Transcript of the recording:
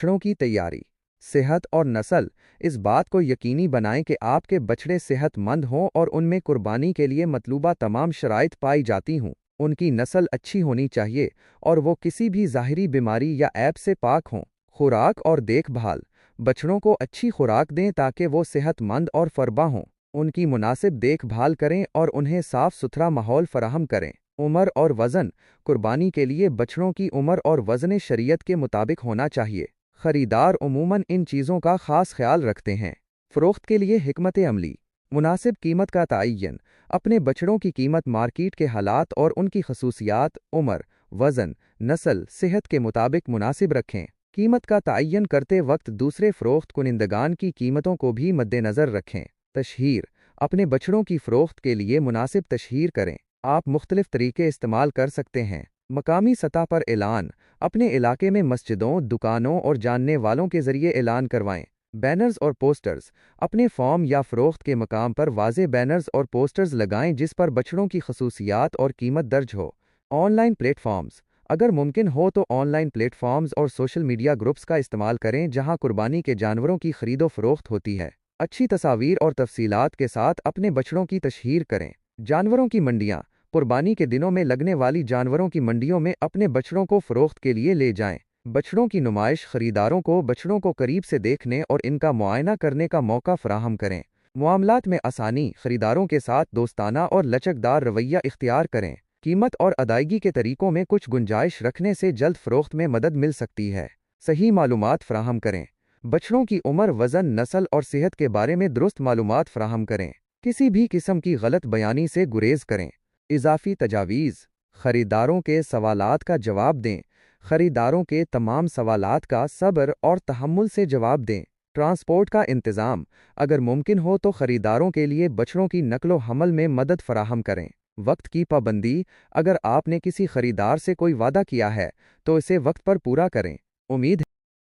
बछड़ों की तैयारी, सेहत और नस्ल। इस बात को यकीनी बनाएं कि आपके बछड़े सेहतमंद हों और उनमें कुर्बानी के लिए मतलूबा तमाम शराइत पाई जाती हों। उनकी नस्ल अच्छी होनी चाहिए और वो किसी भी ज़ाहिरी बीमारी या ऐब से पाक हों। खुराक और देखभाल, बछड़ों को अच्छी खुराक दें ताकि वो सेहतमंद और फरबा हों। उनकी मुनासिब देखभाल करें और उन्हें साफ़ सुथरा माहौल फराहम करें। उम्र और वज़न, कुर्बानी के लिए बछड़ों की उम्र और वज़न शरीयत के मुताबिक होना चाहिए। खरीदार उमूमन इन चीज़ों का ख़ास ख्याल रखते हैं। फ़रोख्त के लिए हिकमत अमली, मुनासिब कीमत का तयन। अपने बछड़ों की कीमत मार्केट के हालात और उनकी खसूसियात, उम्र, वज़न, नस्ल, सेहत के मुताबिक मुनासिब रखें। कीमत का तयन करते वक्त दूसरे फ़रोख्त कुनिंदगान की कीमतों को भी मद्देनज़र रखें। तशहीर, अपने बछड़ों की फ़रोख्त के लिए मुनासिब तशहीर करें। आप मुख्तलिफ तरीके इस्तेमाल कर सकते हैं। मकामी सतह पर ऐलान, अपने इलाके में मस्जिदों, दुकानों और जानने वालों के ज़रिए ऐलान करवाएं। बैनर्स और पोस्टर्स, अपने फॉर्म या फ़रोख्त के मकाम पर वाज़े बैनर्स और पोस्टर्स लगाएं जिस पर बछड़ों की खसूसियात और कीमत दर्ज हो। ऑनलाइन प्लेटफॉर्म्स, अगर मुमकिन हो तो ऑनलाइन प्लेटफॉर्म्स और सोशल मीडिया ग्रुप्स का इस्तेमाल करें जहां कुर्बानी के जानवरों की खरीदो फरोख्त होती है। अच्छी तस्वीर और तफसीलात के साथ अपने बछड़ों की तशहीर करें। जानवरों की मंडियां, कुर्बानी के दिनों में लगने वाली जानवरों की मंडियों में अपने बछड़ों को फ़रोख्त के लिए ले जाएं। बछड़ों की नुमाइश, खरीदारों को बछड़ों को करीब से देखने और इनका मुआयना करने का मौका फराहम करें। मामलात में आसानी, खरीदारों के साथ दोस्ताना और लचकदार रवैया इख्तियार करें। कीमत और अदायगी के तरीकों में कुछ गुंजाइश रखने से जल्द फ़रोख्त में मदद मिल सकती है। सही मालूमात फराहम करें, बछड़ों की उम्र, वज़न, नस्ल और सेहत के बारे में दुरुस्त मालूमात फराहम करें। किसी भी किस्म की गलत बयानी से गुरेज करें। इजाफ़ी तजावीज़, खरीदारों के सवालात का जवाब दें। खरीदारों के तमाम सवालात का सब्र और तहम्मुल से जवाब दें। ट्रांसपोर्ट का इंतज़ाम, अगर मुमकिन हो तो खरीदारों के लिए बछड़ों की नकलो हमल में मदद फराहम करें। वक्त की पाबंदी, अगर आपने किसी खरीदार से कोई वादा किया है तो इसे वक्त पर पूरा करें। उम्मीद